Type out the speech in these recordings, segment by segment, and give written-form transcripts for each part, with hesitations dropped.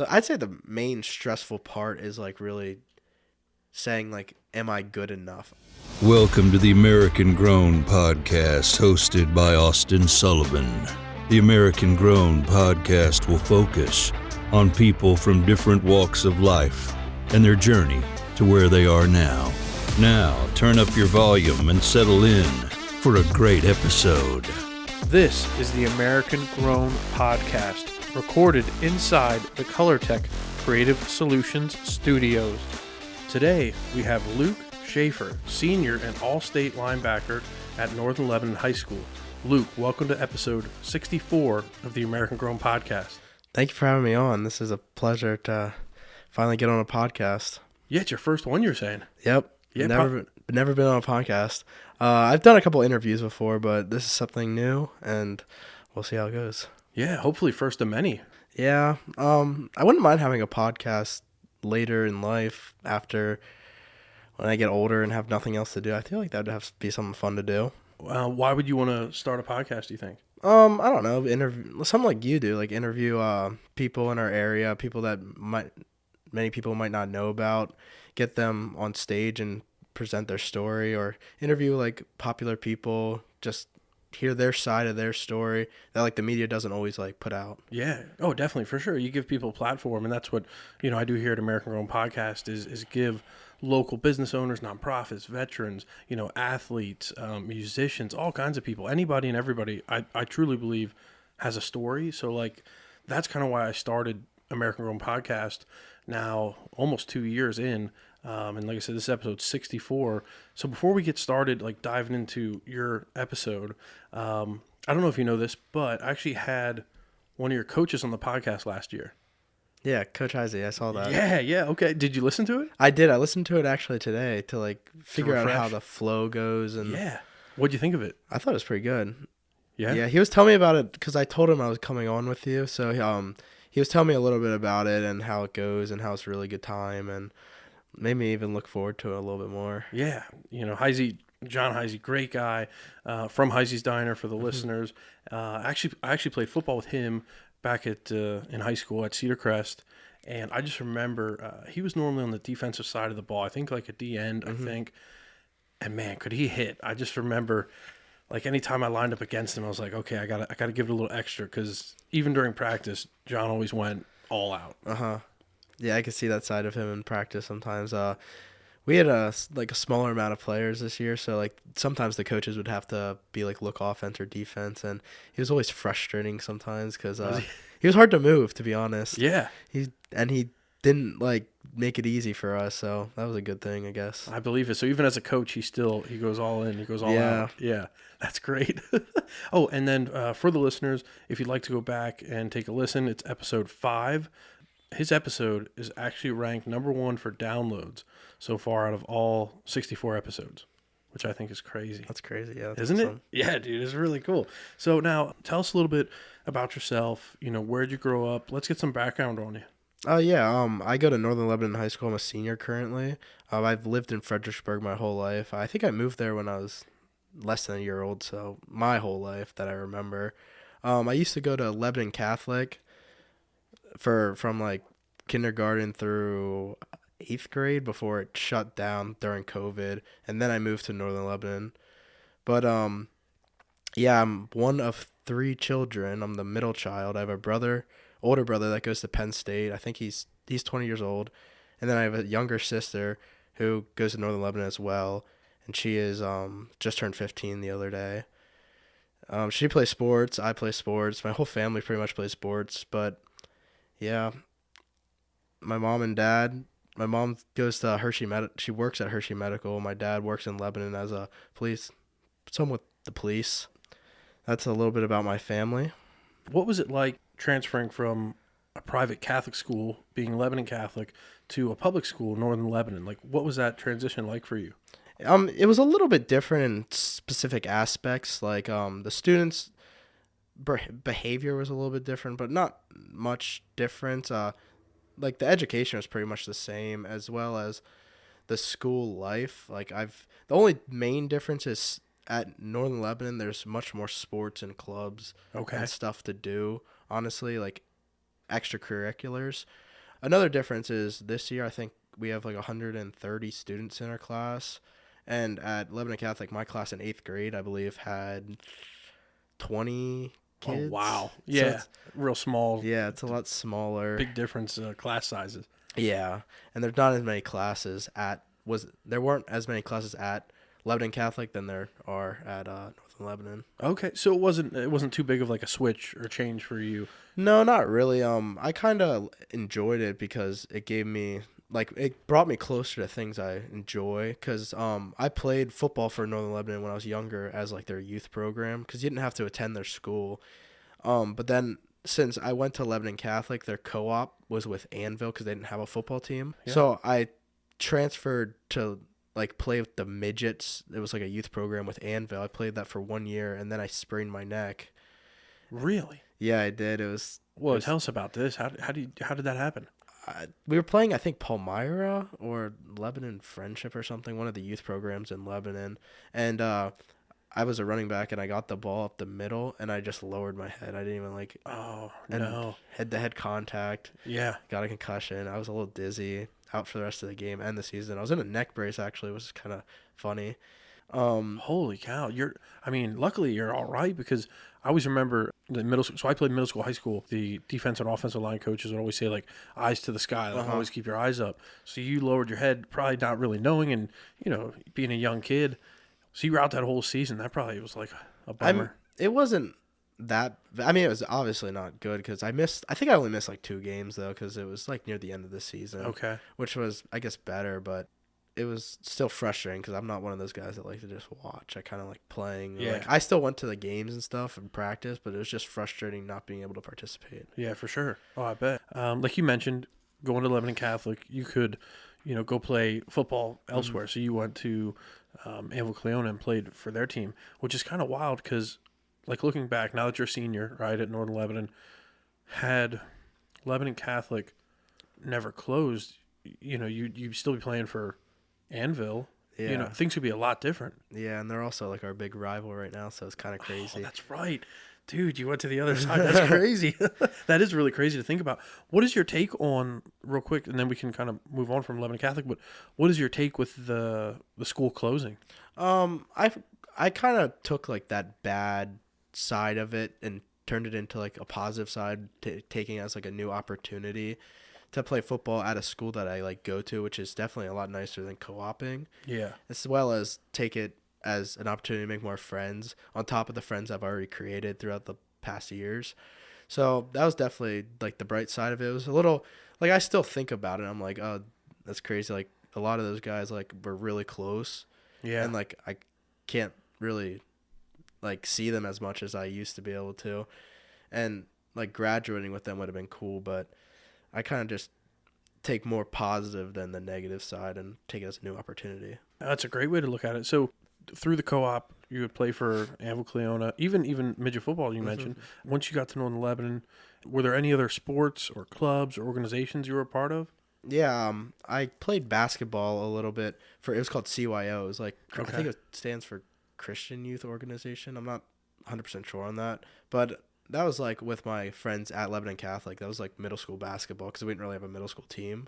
I'd say the main stressful part is like really saying like, am I good enough? Welcome to the American Grown Podcast, hosted by Austin Sullivan. The American Grown Podcast will focus on people from different walks of life and their journey to where they are now. Now, turn up your volume and settle in for a great episode. This is the American Grown Podcast, recorded inside the Colortech Creative Solutions studios. Today, we have Luke Shaffer, senior and all-state linebacker at Northern Lebanon High School. Luke, welcome to episode 64 of the American Grown Podcast. Thank you for having me on. This is a pleasure to finally get on a podcast. Yeah, it's your first one, you're saying? Yep. Yeah, never been on a podcast. I've done a couple interviews before, but this is something new, and we'll see how it goes. Yeah, hopefully first of many. Yeah. I wouldn't mind having a podcast later in life after when I get older and have nothing else to do. I feel like that would have to be something fun to do. Why would you want to start a podcast, do you think? I don't know. Something like you do, like interview people in our area, people that many people might not know about, get them on stage and present their story, or interview like popular people, just hear their side of their story that like the media doesn't always like put out. Yeah. Oh, definitely, for sure. You give people a platform, and that's what, I do here at American Grown Podcast is give local business owners, nonprofits, veterans, athletes, musicians, all kinds of people, anybody and everybody, I truly believe has a story. So like, that's kind of why I started American Grown Podcast now almost 2 years in. And like I said, this is episode 64. So before we get started, like diving into your episode, I don't know if you know this, but I actually had one of your coaches on the podcast last year. Yeah, Coach Heisey, I saw that. Yeah. Okay. Did you listen to it? I did. I listened to it actually today to like figure out how the flow goes. And yeah. What'd you think of it? I thought it was pretty good. Yeah? Yeah, he was telling me about it because I told him I was coming on with you. So he was telling me a little bit about it and how it goes and how it's a really good time, and made me even look forward to it a little bit more. Yeah. Heisey, John Heisey, great guy, from Heisey's Diner for the listeners. I actually played football with him back in high school at Cedar Crest, and I just remember he was normally on the defensive side of the ball. I think like a D end, I think. And man, could he hit? I just remember, like, anytime I lined up against him, I was like, okay, I gotta give it a little extra, because even during practice, John always went all out. Yeah, I could see that side of him in practice sometimes. We had a smaller amount of players this year, so like sometimes the coaches would have to be like look offense or defense, and he was always frustrating sometimes because he was hard to move, to be honest. Yeah, he didn't like make it easy for us, so that was a good thing, I guess. I believe it. So even as a coach, he goes all in, he goes all out. Yeah, that's great. Oh, and then for the listeners, if you'd like to go back and take a listen, it's episode 5. His episode is actually ranked number 1 for downloads so far out of all 64 episodes, which I think is crazy. That's crazy, yeah. Isn't it? Yeah, dude, it's really cool. So now, tell us a little bit about yourself. Where'd you grow up? Let's get some background on you. I go to Northern Lebanon High School. I'm a senior currently. I've lived in Fredericksburg my whole life. I think I moved there when I was less than a year old, so my whole life that I remember. I used to go to Lebanon Catholic from like kindergarten through 8th grade before it shut down during COVID, and then I moved to Northern Lebanon. But I'm one of 3 children. I'm the middle child. I have a older brother that goes to Penn State. I think he's 20 years old, and then I have a younger sister who goes to Northern Lebanon as well, and she is just turned 15 the other day. She plays sports. I play sports. My whole family pretty much plays sports, but yeah, my mom and dad. My mom goes to Hershey She works at Hershey Medical. My dad works in Lebanon as a someone with the police. That's a little bit about my family. What was it like transferring from a private Catholic school, being Lebanon Catholic, to a public school, Northern Lebanon? Like, what was that transition like for you? It was a little bit different in specific aspects. Like, the students' behavior was a little bit different, but not much different. Like, the education was pretty much the same, as well as the school life. Like, the only main difference is at Northern Lebanon, there's much more sports and clubs and stuff to do, honestly, like extracurriculars. Another difference is this year I think we have like 130 students in our class, and at Lebanon Catholic, my class in 8th grade, I believe, had 20 Oh, kids. wow. So Yeah. Real small. yeah, it's a lot smaller. Big difference class sizes. Yeah, and there's not as many classes there weren't as many classes at Lebanon Catholic than there are at Northern Lebanon. Okay, so it wasn't too big of like a switch or change for you. No, not really. I kind of enjoyed it because it gave me it brought me closer to things I enjoy. Cause I played football for Northern Lebanon when I was younger as like their youth program because you didn't have to attend their school. But then since I went to Lebanon Catholic, their co-op was with Annville because they didn't have a football team. Yeah. So I transferred to like play with the midgets. It was like a youth program with Annville. I played that for 1 year and then I sprained my neck. Really? Yeah, I did. Well, tell us about this. How did that happen? We were playing, I think, Palmyra or Lebanon Friendship or something, one of the youth programs in Lebanon. And I was a running back, and I got the ball up the middle, and I just lowered my head. I didn't even No. Head-to-head contact. Yeah. Got a concussion. I was a little dizzy, out for the rest of the game and the season. I was in a neck brace, actually, which is kind of funny. Holy cow! Luckily you're all right, because I always remember the middle school. So I played middle school, high school. The defensive and offensive line coaches would always say, like, eyes to the sky, like, always keep your eyes up. So you lowered your head, probably not really knowing, and being a young kid. So you were out that whole season. That probably was like a bummer. It wasn't that. It was obviously not good because I think I only missed like 2 games though because it was like near the end of the season. Okay. Which was, I guess, better, but it was still frustrating because I'm not one of those guys that like to just watch. I kind of like playing. Yeah. Like, I still went to the games and stuff and practice, but it was just frustrating not being able to participate. Yeah, for sure. Oh, I bet. Like you mentioned, going to Lebanon Catholic, you could, go play football elsewhere. So you went to Annville Cleona and played for their team, which is kind of wild because, like, looking back, now that you're a senior, right, at Northern Lebanon, had Lebanon Catholic never closed, you'd still be playing for Annville. Yeah. Things could be a lot different. Yeah, and they're also like our big rival right now, so it's kind of crazy. Oh, that's right. Dude, you went to the other side. That's crazy. That is really crazy to think about. What is your take on, real quick, and then we can kind of move on from Lebanon Catholic, but what is your take with the school closing? I kind of took like that bad side of it and turned it into like a positive side, taking it as like a new opportunity to play football at a school that I like go to, which is definitely a lot nicer than co-oping. Yeah. As well as take it as an opportunity to make more friends on top of the friends I've already created throughout the past years. So that was definitely like the bright side of it. It was a little like, I still think about it. I'm like, oh, that's crazy. Like a lot of those guys like were really close. Yeah. And like, I can't really like see them as much as I used to be able to. And like graduating with them would have been cool, but I kind of just take more positive than the negative side and take it as a new opportunity. That's a great way to look at it. So through the co-op, you would play for Annville Cleona, even midget football you mentioned. Once you got to Northern Lebanon, were there any other sports or clubs or organizations you were a part of? Yeah, I played basketball a little bit it was called CYO. It was like, I think it stands for Christian Youth Organization. I'm not 100% sure on that, but that was like with my friends at Lebanon Catholic. That was like middle school basketball because we didn't really have a middle school team.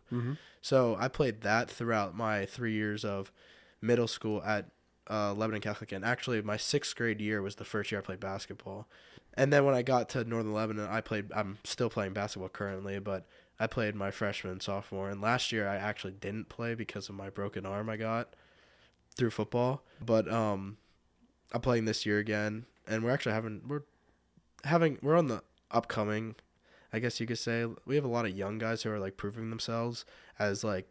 So I played that throughout my 3 years of middle school at Lebanon Catholic, and actually my 6th grade year was the first year I played basketball. And then when I got to Northern Lebanon, I'm still playing basketball currently, but I played my freshman and sophomore, and last year I actually didn't play because of my broken arm I got through football. But I'm playing this year again, and we're on the upcoming, I guess you could say. We have a lot of young guys who are like proving themselves as like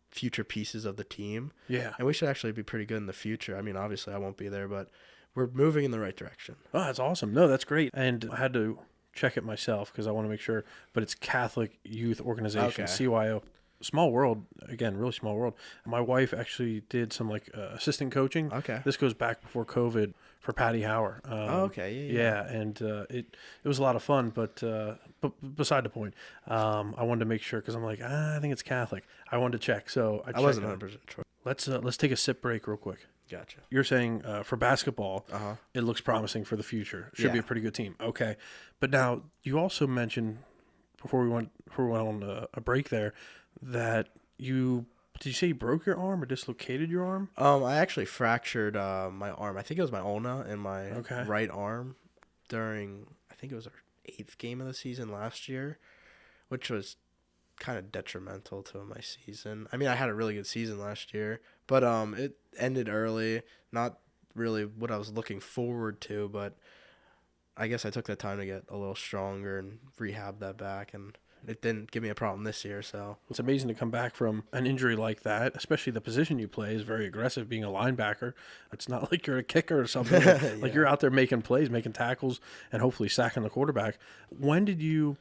future pieces of the team. Yeah. And we should actually be pretty good in the future. I mean, obviously I won't be there, but we're moving in the right direction. Oh, that's awesome. No, that's great. And I had to check it myself because I want to make sure, but it's Catholic Youth Organization, CYO. Small world, again, really small world. My wife actually did some like assistant coaching. Okay. This goes back before COVID for Patty Hauer. Yeah. And it was a lot of fun, but beside the point, I wanted to make sure because I'm like, I think it's Catholic. I wanted to check, so I wasn't 100% sure. Let's take a sip break real quick. Gotcha. You're saying for basketball, it looks promising for the future. Should be a pretty good team. Okay. But now you also mentioned before we went on a break there, that did you say you broke your arm or dislocated your arm? I actually fractured my arm. I think it was my ulna in my right arm during, I think it was our 8th game of the season last year, which was kind of detrimental to my season. I mean, I had a really good season last year, but it ended early. Not really what I was looking forward to, but I guess I took the time to get a little stronger and rehab that back, and it didn't give me a problem this year. So it's amazing to come back from an injury like that, especially the position you play is very aggressive, being a linebacker. It's not like you're a kicker or something. Like you're out there making plays, making tackles, and hopefully sacking the quarterback. When did you...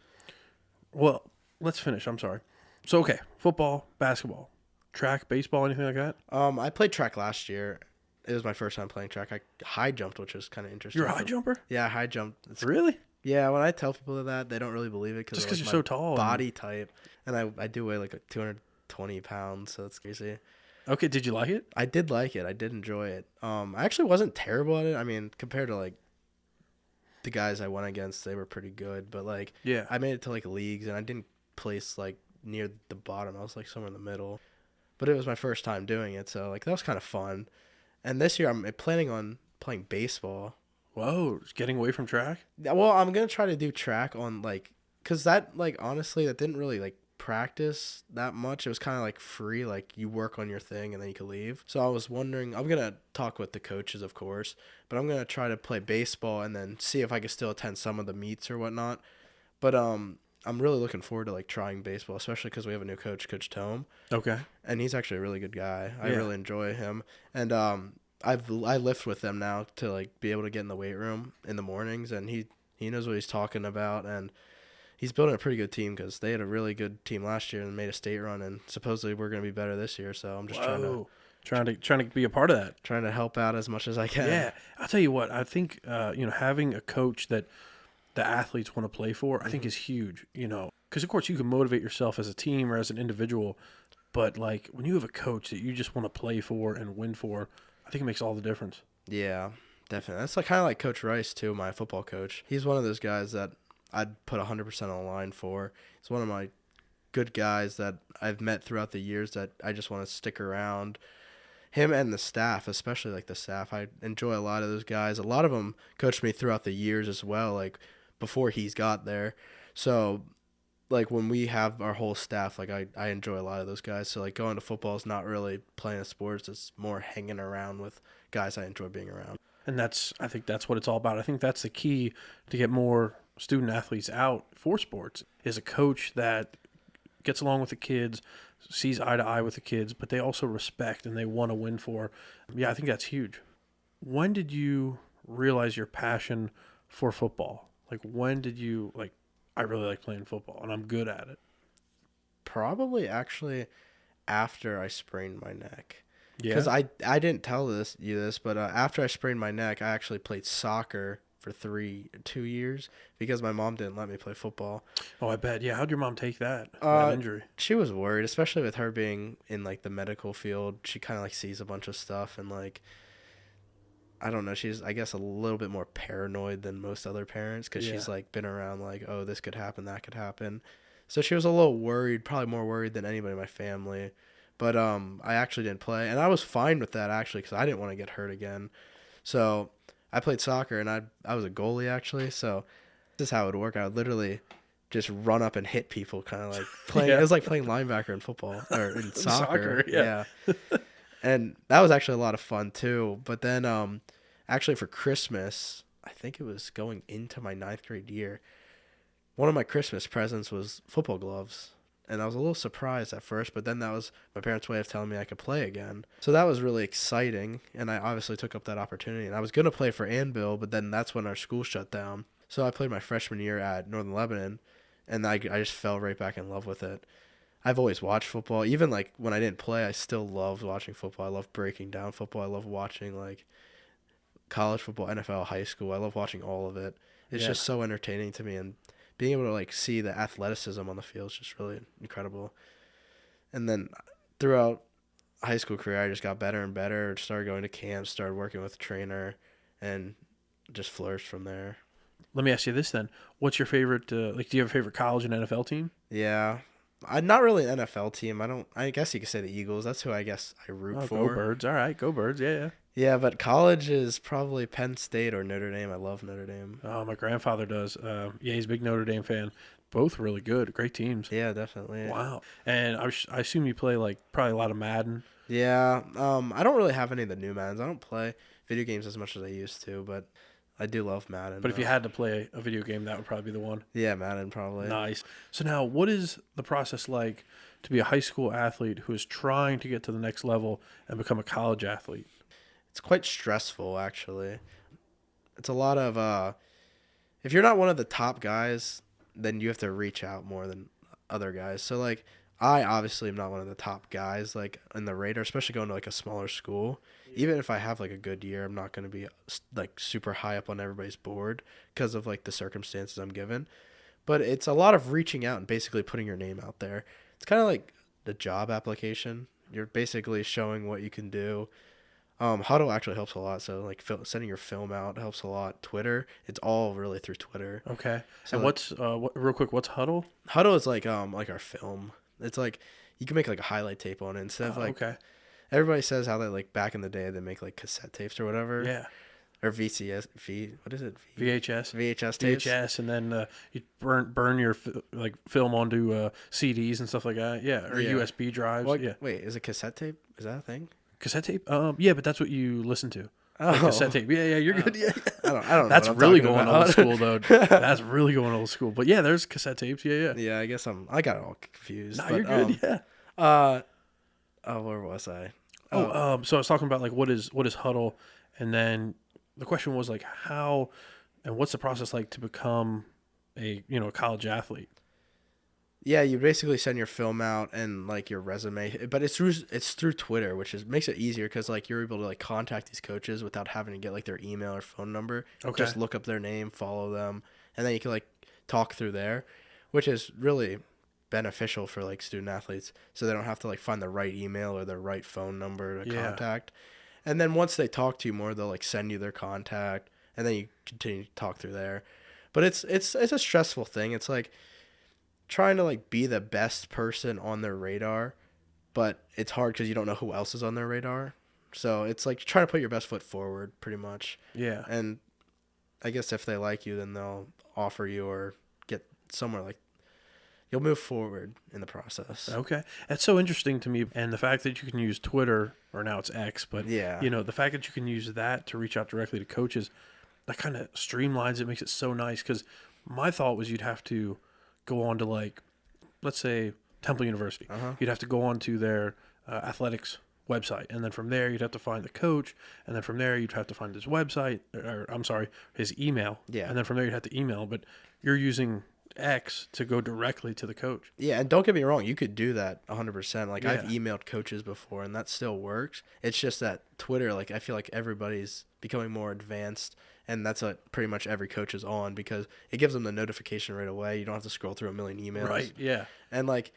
Well, let's finish. I'm sorry. So, okay, football, basketball, track, baseball, anything like that? I played track last year. It was my first time playing track. I high jumped, which was kind of interesting. You're a high jumper? Yeah, high jumped. Really? Yeah, when I tell people that, they don't really believe it just because you're so tall. Body type, and I do weigh like 220 pounds, so it's crazy. Okay, did you like it? I did like it. I did enjoy it. I actually wasn't terrible at it. I mean, compared to like the guys I went against, they were pretty good. But like, yeah, I made it to like leagues, and I didn't place like near the bottom. I was like somewhere in the middle. But it was my first time doing it, so like that was kind of fun. And this year I'm planning on playing baseball. Whoa, getting away from track? Well, I'm going to try to do track on like, cuz that like honestly that didn't really like practice that much. It was kind of like free, like you work on your thing and then you can leave. So I was wondering, I'm going to talk with the coaches, of course, but I'm going to try to play baseball and then see if I can still attend some of the meets or whatnot. But I'm really looking forward to like trying baseball, especially because we have a new coach, Coach Tome. Okay. And he's actually a really good guy. I really enjoy him. And I lift with them now to like be able to get in the weight room in the mornings, and he knows what he's talking about, and he's building a pretty good team because they had a really good team last year and made a state run, and supposedly we're going to be better this year. So I'm just trying to be a part of that, trying to help out as much as I can. Yeah, I'll tell you what. I think having a coach that the athletes want to play for, I think is huge. Because of course you can motivate yourself as a team or as an individual, but like when you have a coach that you just want to play for and win for, I think it makes all the difference. Yeah, definitely. That's like kind of like Coach Rice too, my football coach. He's one of those guys that I'd put 100% on the line for. He's one of my good guys that I've met throughout the years that I just want to stick around. Him and the staff, especially like the staff, I enjoy a lot of those guys. A lot of them coached me throughout the years as well, like before he's got there. So like when we have our whole staff, like I enjoy a lot of those guys. So like going to football is not really playing sports. It's more hanging around with guys I enjoy being around. And I think that's what it's all about. I think that's the key to get more student athletes out for sports is a coach that gets along with the kids, sees eye to eye with the kids, but they also respect and they want to win for. Yeah, I think that's huge. When did you realize your passion for football? Like when did you like, I really like playing football and I'm good at it? Probably actually after I sprained my neck. Yeah. Because I didn't tell you this, but after I sprained my neck, I actually played soccer for 2 years because my mom didn't let me play football. Oh, I bet. Yeah. How'd your mom take that injury? She was worried, especially with her being in like the medical field. She kind of like sees a bunch of stuff and like, I don't know. She's, I guess, a little bit more paranoid than most other parents because she's like been around like, oh, this could happen, that could happen. So she was a little worried, probably more worried than anybody in my family. But I actually didn't play, and I was fine with that actually because I didn't want to get hurt again. So I played soccer, and I was a goalie actually. So this is how it would work. I would literally just run up and hit people, kind of like playing. It was like playing linebacker in football or in soccer. Yeah. And that was actually a lot of fun too. But then actually for Christmas, I think it was going into my 9th grade year, one of my Christmas presents was football gloves. And I was a little surprised at first, but then that was my parents' way of telling me I could play again. So that was really exciting, and I obviously took up that opportunity. And I was going to play for Annville, but then that's when our school shut down. So I played my freshman year at Northern Lebanon, and I just fell right back in love with it. I've always watched football. Even like when I didn't play, I still loved watching football. I love breaking down football. I love watching like college football, NFL, high school. I love watching all of it. It's just so entertaining to me, and being able to like see the athleticism on the field is just really incredible. And then throughout high school career, I just got better and better. Started going to camps, started working with a trainer, and just flourished from there. let me ask you this then. What's your favorite, do you have a favorite college and NFL team? Yeah. I'm not really an NFL team. I guess you could say the Eagles. That's who I guess I root Oh, for. go Birds. All right, go Birds. Yeah, yeah. Yeah, but college is probably Penn State or Notre Dame. I love Notre Dame. Oh, my grandfather does. Yeah, he's a big Notre Dame fan. Both really good, great teams. Yeah, definitely. Wow. And I assume you play probably a lot of Madden. Yeah. I don't really have any of the new Maddens. I don't play video games as much as I used to, but I do love Madden. But if you had to play a video game, that would probably be the one. Yeah, Madden probably. Nice. So now, what is the process like to be a high school athlete who is trying to get to the next level and become a college athlete? It's quite stressful, actually. It's a lot of if you're not one of the top guys, then you have to reach out more than other guys. So like, I obviously am not one of the top guys like in the radar, especially going to like a smaller school. Even if I have like a good year, I'm not going to be like super high up on everybody's board because of like the circumstances I'm given. But it's a lot of reaching out and basically putting your name out there. It's kind of like the job application. You're basically showing what you can do. Huddle actually helps a lot. So like sending your film out helps a lot. Twitter, it's all really through Twitter. Okay. So and what's real quick? What's Huddle? Huddle is like our film. It's like you can make like a highlight tape on it instead of like okay. Everybody says how they like back in the day they make like cassette tapes or whatever. Yeah. Or what is it? VHS. VHS tapes. VHS, and then you burn your film onto CDs and stuff like that. Yeah, or USB drives. Well, yeah. Wait, is it cassette tape? Is that a thing? Cassette tape? Yeah, but that's what you listen to. Oh. Like cassette tape. Yeah, you're good. Yeah. I don't know. That's what I'm really talking going about. old school, though. That's really going old school. But yeah, there's cassette tapes. Yeah. Yeah, I guess I got it all confused. Nah, but, you're good. Yeah. Where was I? So I was talking about like what is Huddle, and then the question was like how and what's the process like to become a college athlete? Yeah, you basically send your film out and like your resume, but it's through Twitter, which makes it easier because like you're able to like contact these coaches without having to get like their email or phone number. Okay. Just look up their name, follow them, and then you can like talk through there, which is really beneficial for like student athletes, so they don't have to like find the right email or the right phone number to contact. And then once they talk to you more, they'll like send you their contact, and then you continue to talk through there. But it's a stressful thing. It's like trying to like be the best person on their radar, but it's hard because you don't know who else is on their radar. So it's like trying to put your best foot forward, pretty much. Yeah. And I guess if they like you, then they'll offer you or get somewhere like you'll move forward in the process. Okay. That's so interesting to me. And the fact that you can use Twitter, or now it's X, but yeah, the fact that you can use that to reach out directly to coaches, that kind of streamlines it, makes it so nice. Because my thought was you'd have to go on to like, let's say Temple University. You'd have to go on to their athletics website, and then from there you'd have to find the coach, and then from there you'd have to find his website, or I'm sorry, his email. Yeah. And then from there you'd have to email, but you're using X to go directly to the coach. Yeah, and don't get me wrong, you could do that 100%. Like, Yeah. I've emailed coaches before, and that still works. It's just that Twitter, like, I feel like everybody's becoming more advanced, and that's what pretty much every coach is on, because it gives them the notification right away. You don't have to scroll through a million emails. Right, yeah. And, like,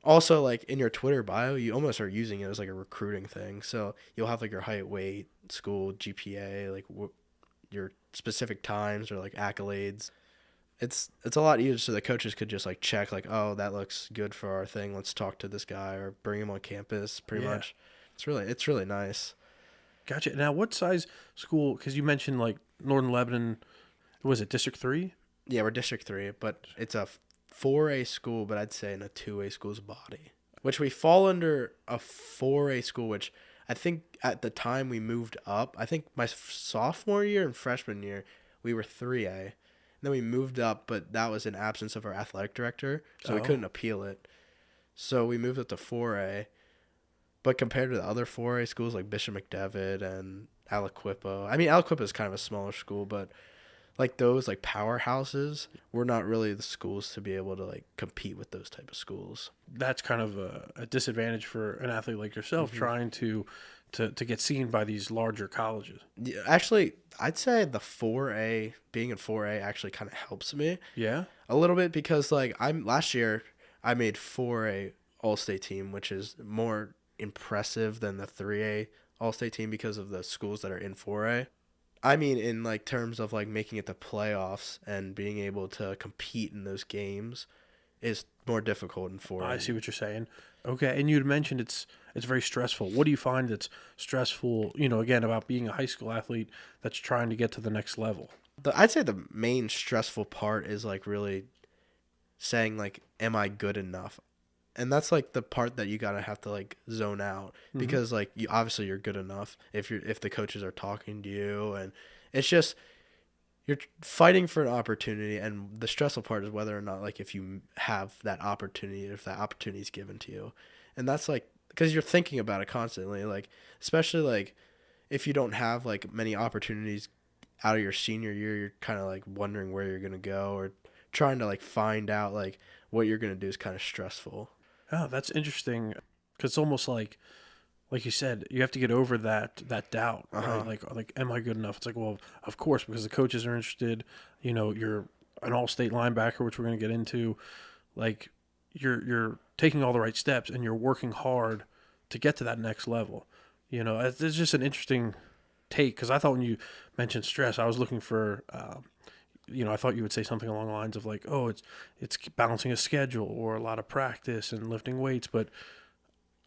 also, like, in your Twitter bio, you almost are using it as, like, a recruiting thing. So you'll have, like, your height, weight, school, GPA, like, your specific times or, like, accolades. It's a lot easier, so the coaches could just like check like, oh, that looks good for our thing, let's talk to this guy, or bring him on campus. Pretty much, it's really nice. Gotcha. Now, what size school? Because you mentioned like Northern Lebanon, was it District 3? Yeah, we're District 3, but it's a 4A school, but I'd say in a 2A school's body, which we fall under a 4A school, which I think at the time we moved up. I think my sophomore year and freshman year we were 3A. Then we moved up, but that was in absence of our athletic director, so we couldn't appeal it. So we moved up to 4A. But compared to the other 4A schools like Bishop McDevitt and Aliquippa, I mean, Aliquippa is kind of a smaller school, but like those like powerhouses, we're not really the schools to be able to like compete with those type of schools. That's kind of a disadvantage for an athlete like yourself trying to get seen by these larger colleges. Yeah, actually, I'd say the 4A, being in 4A actually kind of helps me. Yeah? A little bit, because like last year I made 4A All-State team, which is more impressive than the 3A All-State team because of the schools that are in 4A. I mean, in like terms of like making it to playoffs and being able to compete in those games is more difficult in I 4A. see what you're saying. Okay, and you'd mentioned it's very stressful. What do you find that's stressful, again, about being a high school athlete that's trying to get to the next level? I'd say the main stressful part is like really saying like, am I good enough? And that's like the part that you gotta have to like zone out, Mm-hmm. because like you obviously you're good enough if the coaches are talking to you, and it's just you're fighting for an opportunity, and the stressful part is whether or not like if you have that opportunity, if that opportunity is given to you, and that's like because you're thinking about it constantly, like especially like if you don't have like many opportunities out of your senior year, you're kind of like wondering where you're gonna go, or trying to like find out like what you're gonna do is kind of stressful. Oh, that's interesting. Because it's almost like you said, you have to get over that doubt, Uh right? huh. Like, am I good enough? It's like, well, of course, because the coaches are interested. You're an all-state linebacker, which we're going to get into. Like, you're taking all the right steps and you're working hard to get to that next level. It's just an interesting take because I thought when you mentioned stress, I was looking for. I thought you would say something along the lines of like, oh, it's balancing a schedule or a lot of practice and lifting weights, but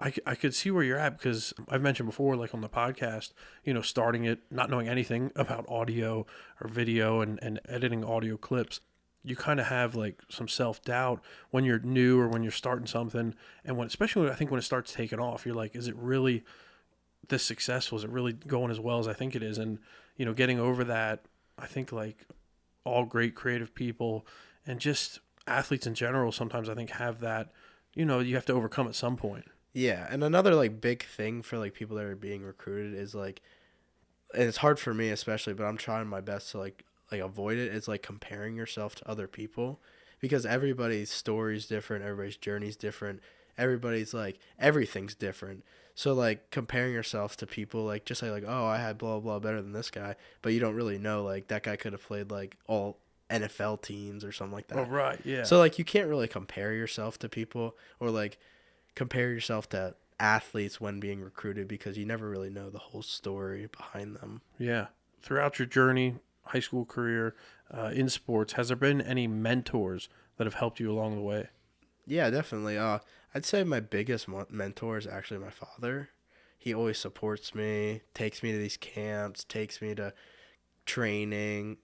I could see where you're at because I've mentioned before, like on the podcast, starting it, not knowing anything about audio or video and editing audio clips, you kind of have like some self doubt when you're new or when you're starting something. And especially I think when it starts taking off, you're like, is it really this successful? Is it really going as well as I think it is? And, getting over that, I think like all great creative people and just athletes in general sometimes I think have that, you have to overcome at some point. Yeah, and another like big thing for like people that are being recruited is like, and it's hard for me especially, but I'm trying my best to like avoid it. Is like comparing yourself to other people, because everybody's story is different, everybody's journey is different, everybody's like everything's different. So like comparing yourself to people, like just say like, oh, I had blah blah better than this guy, but you don't really know like that guy could have played like all NFL teams or something like Oh, that. right. Yeah. So like you can't really compare yourself to people, or like compare yourself to athletes when being recruited, because you never really know the whole story behind them. Yeah. Throughout your journey, high school career, in sports, has there been any mentors that have helped you along the way? Yeah, definitely. I'd say my biggest mentor is actually my father. He always supports me, takes me to these camps, takes me to training,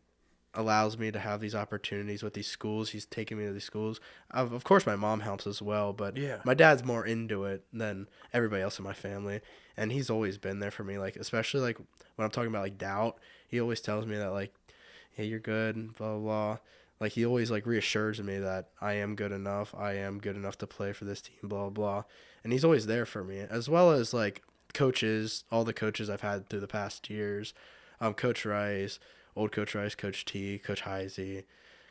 allows me to have these opportunities with these schools. He's taking me to these schools. Of course, my mom helps as well, but Yeah. my dad's more into it than everybody else in my family, and he's always been there for me. Like especially like when I'm talking about like doubt, he always tells me that like, hey, you're good, and blah blah blah. Like he always like reassures me that I am good enough. I am good enough to play for this team, blah blah. And he's always there for me, as well as like coaches, all the coaches I've had through the past years, Coach Rice, old Coach Rice, Coach T, Coach Heisey,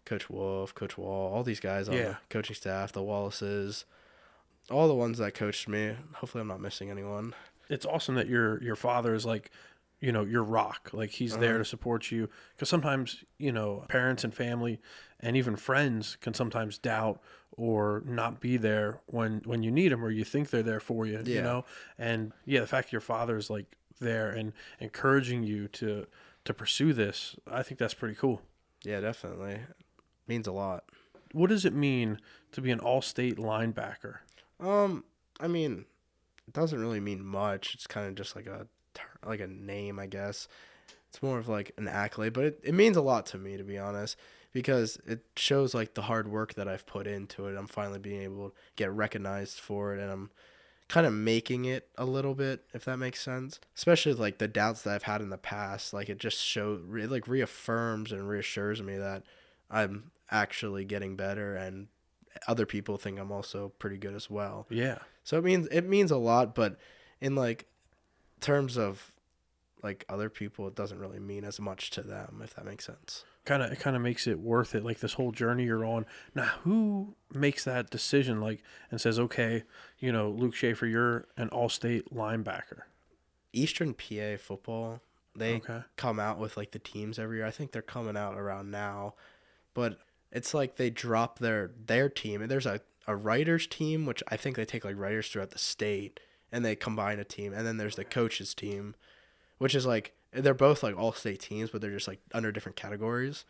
Coach Wolf, Coach Wall, all these guys on Yeah. the coaching staff, the Wallaces, all the ones that coached me. Hopefully, I'm not missing anyone. It's awesome that your father is like, your rock. Like he's there Uh-huh. to support you. Because sometimes, parents and family and even friends can sometimes doubt or not be there when you need them or you think they're there for you, Yeah, And yeah, the fact that your father is like there and encouraging you to pursue this, I think that's pretty cool. yeah, definitely means a lot. What does it mean to be an all-state linebacker? Um, I mean, it doesn't really mean much. It's kind of just like like a name, I guess. It's more of like an accolade, but it means a lot to me, to be honest, because it shows like the hard work that I've put into it. I'm finally being able to get recognized for it, and I'm kind of making it a little bit, if that makes sense. Especially like the doubts that I've had in the past, like it just it like reaffirms and reassures me that I'm actually getting better, and other people think I'm also pretty good as well. Yeah. So it means a lot, but in like terms of like other people, it doesn't really mean as much to them, if that makes sense. It kind of makes it worth it, like this whole journey you're on. Now, who makes that decision, like, and says, okay, Luke Shaffer, you're an all-state linebacker? Eastern PA football, they Okay. come out with like the teams every year. I think they're coming out around now, but it's like they drop their team, and there's a writers team, which I think they take like writers throughout the state, and they combine a team, and then there's the coaches team, which is like they're both like all-state teams, but they're just like under different categories.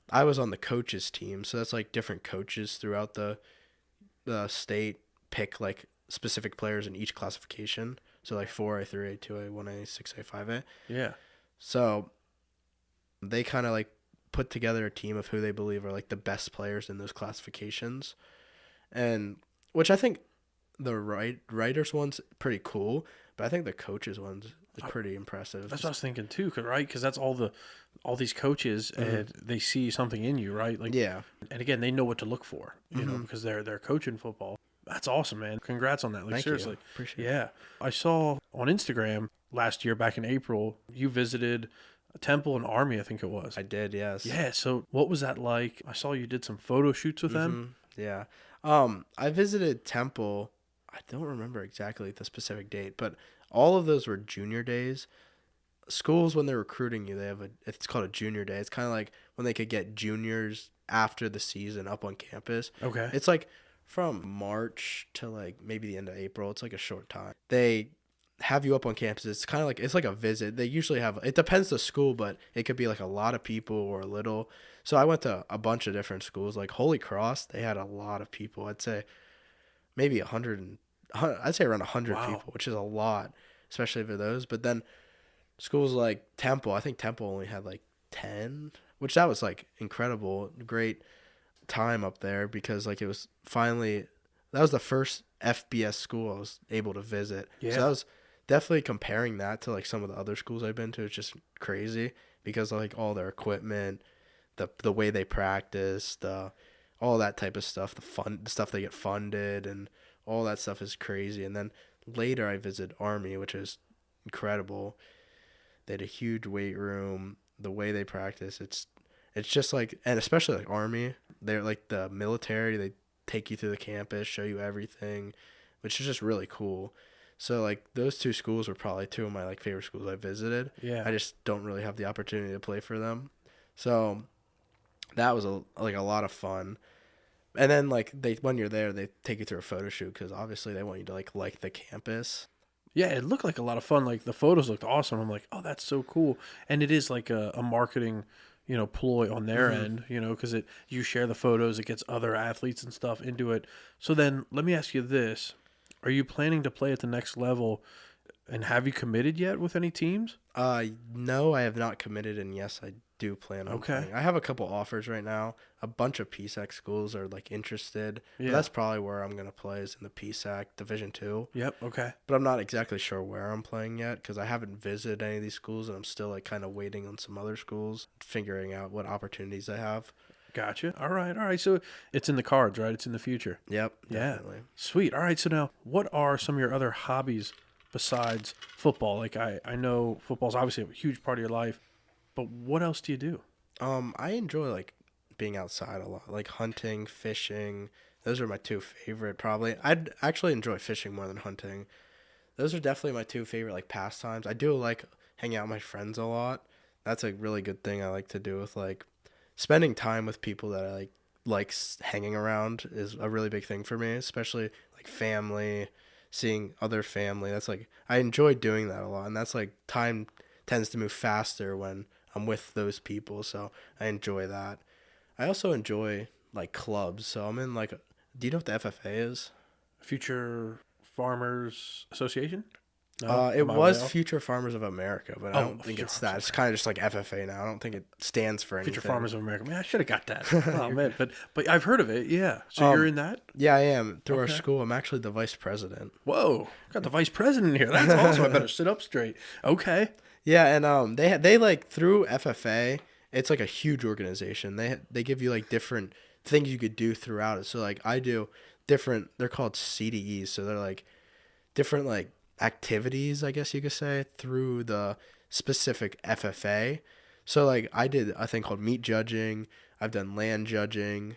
I was on the coaches team, so that's like different coaches throughout the state pick like specific players in each classification. So like 4A, 3A, 2A, 1A, 6A, 5A. Yeah. So they kind of like put together a team of who they believe are like the best players in those classifications, and which I think the writers one's pretty cool, but I think the coaches one's is pretty impressive. That's what I was thinking too, because that's all these coaches, and they see something in you, right? Like, yeah, and again, they know what to look for, you know, because they're coaching football. That's awesome, man. Congrats on that. Like, Thank seriously. you. Appreciate it. Yeah. I saw on Instagram last year, back in April, you visited a Temple and Army, I think it was. I did, yes. Yeah. So what was that like? I saw you did some photo shoots with them. Yeah. I visited Temple. I don't remember exactly the specific date, but all of those were junior days. Schools, when they're recruiting you, it's called a junior day. It's kind of like when they could get juniors after the season up on campus. Okay. It's like from March to like maybe the end of April. It's like a short time. They have you up on campus. It's kind of like, it's like a visit. They usually have, it depends the school, but it could be like a lot of people or a little. So I went to a bunch of different schools. Like Holy Cross, they had a lot of people. I'd say maybe 100, I'd say around 100 people, which is a lot, especially for those. But then schools like Temple, I think Temple only had like 10, which that was like incredible. Great time up there because like it was finally, that was the first FBS school I was able to visit. Yeah. So that was definitely comparing that to like some of the other schools I've been to. It's just crazy because like all their equipment, the way they practice, all that type of stuff, the stuff they get funded, and all that stuff is crazy. And then later I visited Army, which is incredible. They had a huge weight room. The way they practice, it's just like, and especially like Army, they're like the military. They take you through the campus, show you everything, which is just really cool. So like those two schools were probably two of my like favorite schools I visited. Yeah. I just don't really have the opportunity to play for them. So that was a lot of fun. And then like when you're there, they take you through a photo shoot because obviously they want you to like the campus. Yeah, it looked like a lot of fun. Like the photos looked awesome. I'm like, oh, that's so cool. And it is like a marketing, ploy on their end, because you share the photos, it gets other athletes and stuff into it. So then let me ask you this. Are you planning to play at the next level, and have you committed yet with any teams? No, I have not committed, and yes, I do plan on playing. I have a couple offers right now. A bunch of PSAC schools are like interested. Yeah. That's probably where I'm going to play, is in the PSAC Division II. Yep, okay. But I'm not exactly sure where I'm playing yet because I haven't visited any of these schools, and I'm still like kind of waiting on some other schools, figuring out what opportunities I have. Gotcha. All right. So it's in the cards, right? It's in the future. Yep, definitely. Yeah. Sweet. All right, so now what are some of your other hobbies besides football? Like I know football's obviously a huge part of your life, but what else do you do? I enjoy like being outside a lot, like hunting, fishing. Those are my two favorite probably. I'd actually enjoy fishing more than hunting. Those are definitely my two favorite like pastimes. I do like hanging out with my friends a lot. That's a really good thing I like to do, with like spending time with people that I like hanging around is a really big thing for me, especially like family, seeing other family. That's like, I enjoy doing that a lot, and that's like time tends to move faster when I'm with those people, so I enjoy that. I also enjoy like clubs, so I'm in like, do you know what the FFA is? Future Farmers Association? No, it was Future Farmers of America, but I don't think it's that. It's kind of just like FFA now. I don't think it stands for anything. Future Farmers of America. Man, I should have got that. Oh man, but I've heard of it. Yeah. So you're in that? Yeah, I am. Through our school, I'm actually the vice president. Whoa, got the vice president here. That's awesome. I better sit up straight. Okay. Yeah, and they like through FFA, it's like a huge organization. They give you like different things you could do throughout it. So like I do different. They're called CDEs. So they're like different like activities, I guess you could say, through the specific FFA. So like I did a thing called meat judging. I've done land judging,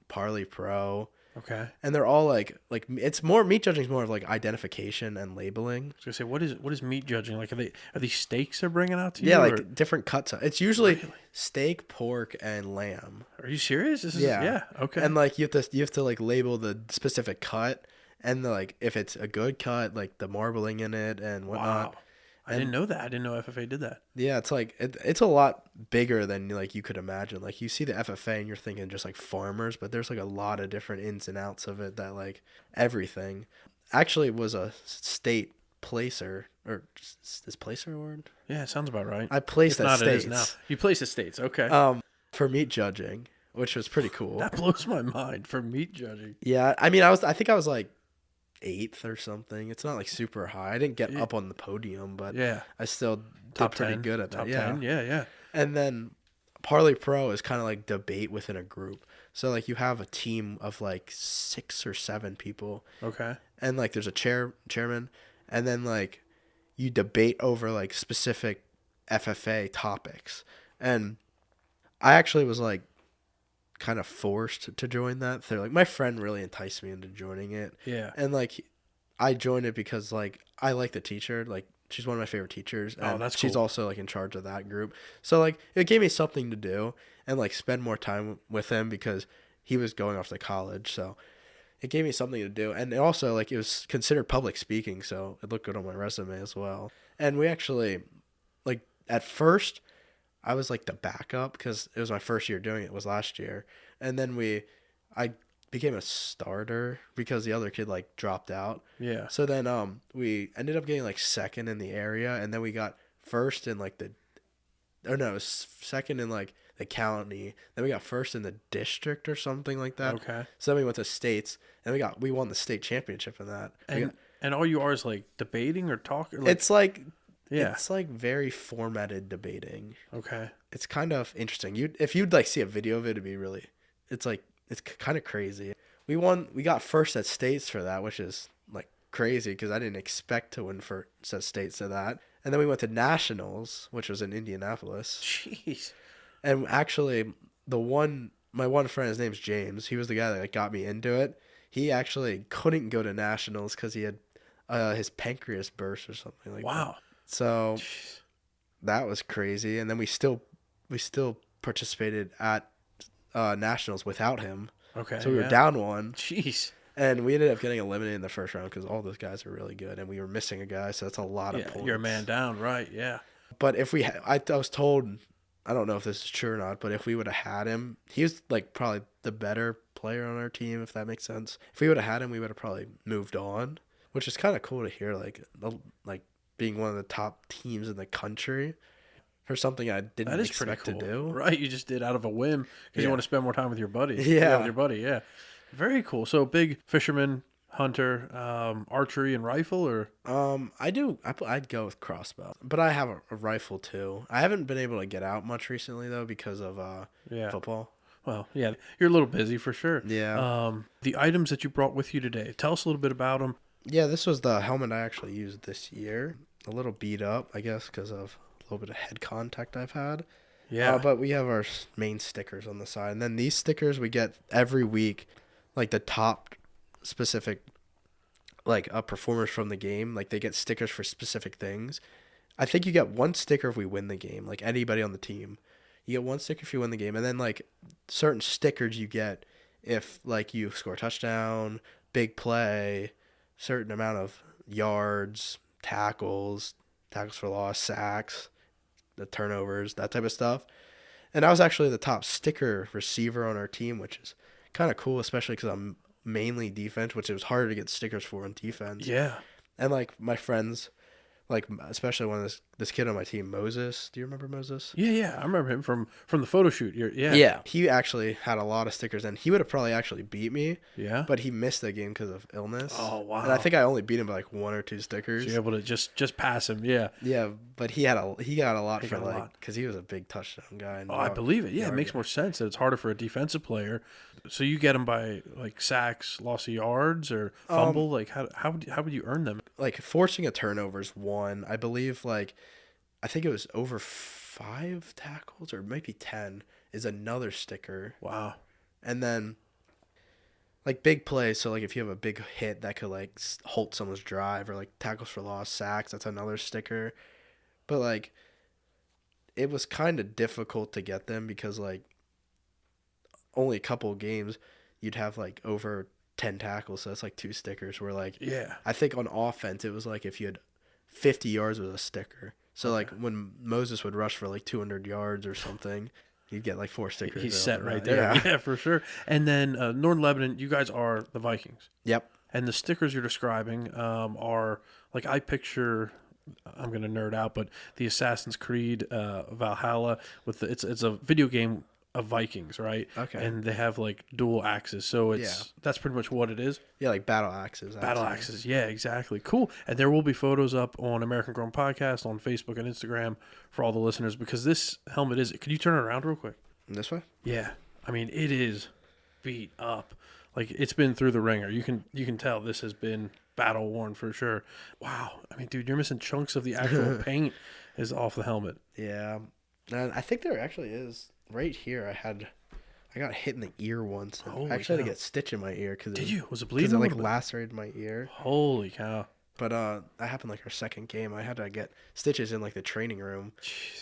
Parley Pro. Okay. And they're all like it's more, meat judging is more of like identification and labeling. I was gonna say, what is meat judging? Like are these steaks they're bringing out to you? Yeah, like different cuts. It's usually steak, pork, and lamb. Are you serious? Yeah. Okay. And like you have to like label the specific cut, and like if it's a good cut, like the marbling in it and whatnot. Wow. I didn't know that. I didn't know FFA did that. Yeah, it's like it's a lot bigger than like you could imagine. Like you see the FFA and you're thinking just like farmers, but there's like a lot of different ins and outs of it that like everything. Actually was a state placer, or is placer a word? Yeah, it sounds about right. I placed If at not, states. it is now. You placed at states. Okay. For meat judging, which was pretty cool. That blows my mind for meat judging. Yeah, I mean, I think I was like 8th or something. It's not like super high. I didn't get up on the podium, but Yeah. I still Top did pretty 10. good at that. Top Yeah. 10. Yeah. And then Parlay Pro is kind of like debate within a group. So like you have a team of like 6 or 7 people, Okay. and like there's a chairman, and then like you debate over like specific FFA topics. And I actually was like kind of forced to join that. They're like, my friend really enticed me into joining it. Yeah. And like I joined it because like I like the teacher. Like she's one of my favorite teachers. And that's she's cool. also like in charge of that group. So like it gave me something to do and like spend more time with him because he was going off to college. So it gave me something to do. And also like it was considered public speaking, so it looked good on my resume as well. And we actually like at first I was like the backup because it was my first year doing it, was last year. And then I became a starter because the other kid like dropped out. Yeah. So then we ended up getting like second in the area, and then we got first in like second in like the county. Then we got first in the district or something like that. Okay. So then we went to states, and we won the state championship in that. And all you are is like debating or talking. Like, It's like yeah. it's like very formatted debating. Okay. It's kind of interesting. If you'd like see a video of it, it'd be really. It's like it's kind of crazy. We got first at states for that, which is like crazy because I didn't expect to win first at states to that. And then we went to nationals, which was in Indianapolis. Jeez. And actually, my one friend, his name's James. He was the guy that like, got me into it. He actually couldn't go to nationals because he had his pancreas burst or something like that. Wow. So that was crazy. And then we still participated at nationals without him. Okay. So we were down one. Jeez. And we ended up getting eliminated in the first round because all those guys are really good, and we were missing a guy, so that's a lot of points. You're a man down, right? Yeah. But if I was told, I don't know if this is true or not, but if we would have had him, he was like probably the better player on our team, if that makes sense. If we would have had him, we would have probably moved on, which is kind of cool to hear, like being one of the top teams in the country for something I didn't expect to do. Right, you just did out of a whim because you want to spend more time with your buddy. Yeah, with your buddy. Yeah, very cool. So big fisherman, hunter, archery and rifle, or I'd go with crossbow, but I have a rifle too. I haven't been able to get out much recently though because of football. Well, yeah, you're a little busy for sure. Yeah. The items that you brought with you today, tell us a little bit about them. Yeah, this was the helmet I actually used this year. A little beat up, I guess, because of a little bit of head contact I've had. Yeah. But we have our main stickers on the side. And then these stickers we get every week, like the top specific, like performers from the game. Like they get stickers for specific things. I think you get one sticker if we win the game, like anybody on the team. You get one sticker if you win the game. And then like certain stickers you get if like you score a touchdown, big play, certain amount of yards, tackles for loss, sacks, the turnovers, that type of stuff. And I was actually the top sticker receiver on our team, which is kind of cool, especially because I'm mainly defense, which it was harder to get stickers for on defense. Yeah. And like my friends, like especially when this kid on my team, Moses. Do you remember Moses? Yeah. I remember him from the photo shoot. Yeah. He actually had a lot of stickers, and he would have probably actually beat me. Yeah. But he missed that game because of illness. Oh wow. And I think I only beat him by like 1 or 2 stickers. So you're able to just pass him. Yeah. Yeah, but he got a lot for like because he was a big touchdown guy. And I believe it. Yeah, it makes more sense that it's harder for a defensive player. So you get them by like sacks, loss of yards, or fumble. Like how would you earn them? Like forcing a turnover is one. I believe like I think it was over 5 tackles or maybe 10 is another sticker. Wow. And then like big plays. So like if you have a big hit that could like halt someone's drive, or like tackles for loss, sacks, that's another sticker. But like it was kind of difficult to get them because like only a couple of games you'd have like over 10 tackles, so that's like 2 stickers. Where like yeah, I think on offense it was like if you had 50 yards was a sticker. So like when Moses would rush for like 200 yards or something, you'd get like 4 stickers. He's set right there. Yeah, for sure. And then Northern Lebanon, you guys are the Vikings. Yep. And the stickers you're describing are like I picture. I'm gonna nerd out, but the Assassin's Creed Valhalla with it's a video game of Vikings, right? Okay. And they have like dual axes, so that's pretty much what it is. Yeah, like battle axes. Battle axes, yeah, exactly. Cool. And there will be photos up on American Grown Podcast on Facebook and Instagram for all the listeners because this helmet is. Could you turn it around real quick? This way? Yeah, I mean it is beat up. Like it's been through the ringer. You can tell this has been battle worn for sure. Wow. I mean, dude, you're missing chunks of the actual paint is off the helmet. Yeah. And I think there actually is right here. I got hit in the ear once. I actually had to get stitch in my ear because did you? Was it bleeding? Because it like lacerated my ear. Holy cow! But that happened like our second game. I had to get stitches in like the training room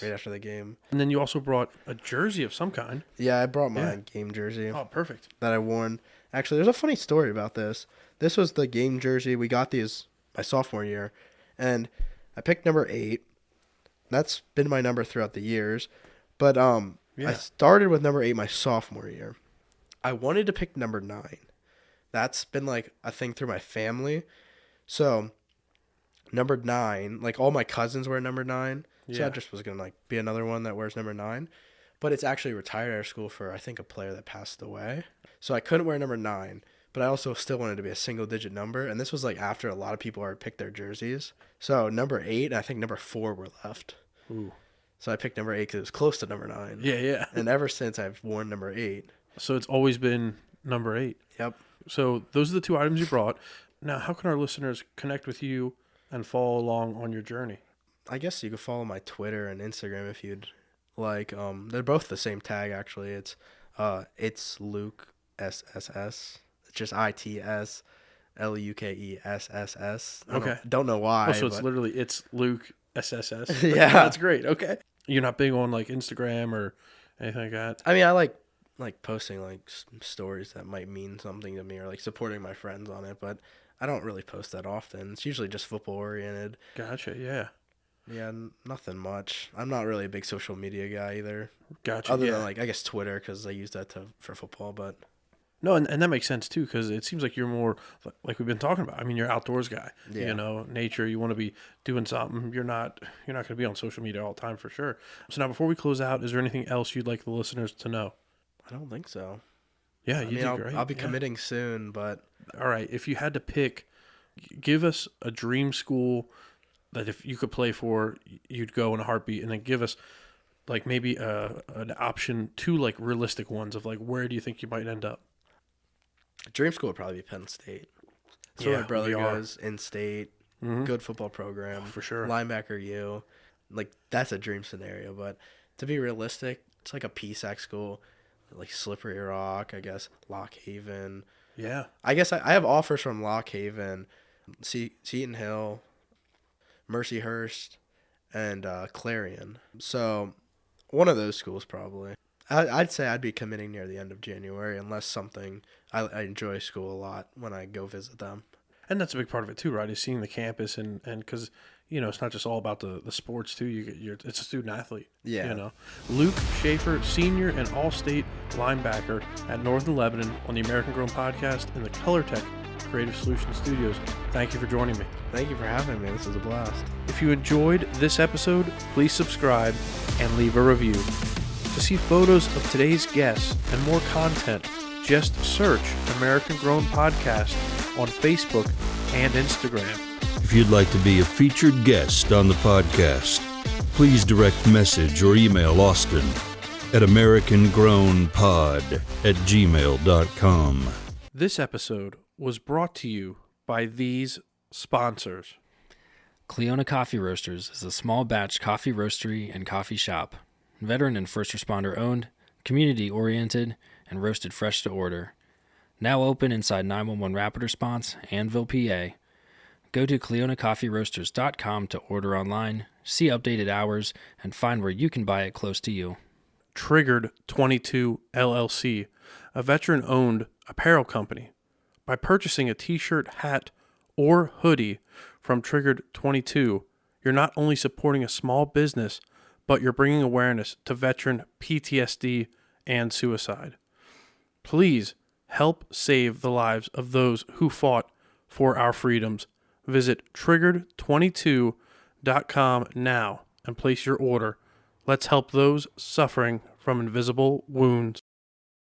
right after the game. And then you also brought a jersey of some kind. Yeah, I brought my game jersey. Oh, perfect. That I worn. Actually, there's a funny story about this. This was the game jersey. We got these my sophomore year, and I picked number 8. That's been my number throughout the years. But I started with number 8 my sophomore year. I wanted to pick number 9. That's been like a thing through my family. So number 9, like all my cousins wear number 9. So I just was gonna like be another one that wears number 9. But it's actually retired at our school for I think a player that passed away. So I couldn't wear number 9. But I also still wanted to be a single-digit number, and this was like after a lot of people already picked their jerseys. So number 8, and I think number 4 were left. Ooh. So I picked number 8 because it was close to number 9. Yeah. And ever since, I've worn number 8. So it's always been number 8. Yep. So those are the 2 items you brought. Now, how can our listeners connect with you and follow along on your journey? I guess you could follow my Twitter and Instagram if you'd like. They're both the same tag, actually. It's Luke SSS. It's just ITS LUKESSS. Okay. Don't know why. So it's literally it's Luke SSS. Yeah. That's great. Okay. You're not big on like Instagram or anything like that? I mean, I like posting like stories that might mean something to me or like supporting my friends on it, but I don't really post that often. It's usually just football oriented. Gotcha. Yeah. Yeah, nothing much. I'm not really a big social media guy either. Gotcha. Other than like I guess Twitter because I use that for football, but. No, and that makes sense too because it seems like you're more like we've been talking about. I mean, you're an outdoors guy. Yeah. You know, nature. You want to be doing something. You're not going to be on social media all the time for sure. So now, before we close out, is there anything else you'd like the listeners to know? I don't think so. Yeah, you did great. I'll be committing soon, but all right. If you had to pick, give us a dream school that if you could play for, you'd go in a heartbeat, and then give us like maybe an option, 2 like realistic ones of like where do you think you might end up. Dream school would probably be Penn State. So my brother goes in state, good football program. For sure. Linebacker U. Like, that's a dream scenario. But to be realistic, it's like a PSAC school. Like Slippery Rock, I guess. Lock Haven. Yeah. I guess I have offers from Lock Haven, Seton Hill, Mercyhurst, and Clarion. So one of those schools probably. I'd say I'd be committing near the end of January unless something I enjoy school a lot when I go visit them. And that's a big part of it too, right? Is seeing the campus and because you know it's not just all about the sports too. It's a student athlete. Yeah. You know, Luke Shaffer, senior and all-state linebacker at Northern Lebanon on the American Grown Podcast in the Colortech Creative Solutions studios. Thank you for joining me. Thank you for having me. This was a blast. If you enjoyed this episode, please subscribe and leave a review. To see photos of today's guests and more content, just search American Grown Podcast on Facebook and Instagram. If you'd like to be a featured guest on the podcast, please direct message or email Austin at americangrownpod@gmail.com. This episode was brought to you by these sponsors. Cleona Coffee Roasters is a small batch coffee roastery and coffee shop. Veteran and first responder owned, community oriented, and roasted fresh to order. Now open inside 911 Rapid Response, Annville PA. Go to CleonaCoffeeRoasters.com to order online, see updated hours, and find where you can buy it close to you. Triggered 22 LLC, a veteran-owned apparel company. By purchasing a t-shirt, hat, or hoodie from Triggered 22, you're not only supporting a small business, but you're bringing awareness to veteran PTSD and suicide. Please help save the lives of those who fought for our freedoms. Visit triggered22.com now and place your order. Let's help those suffering from invisible wounds.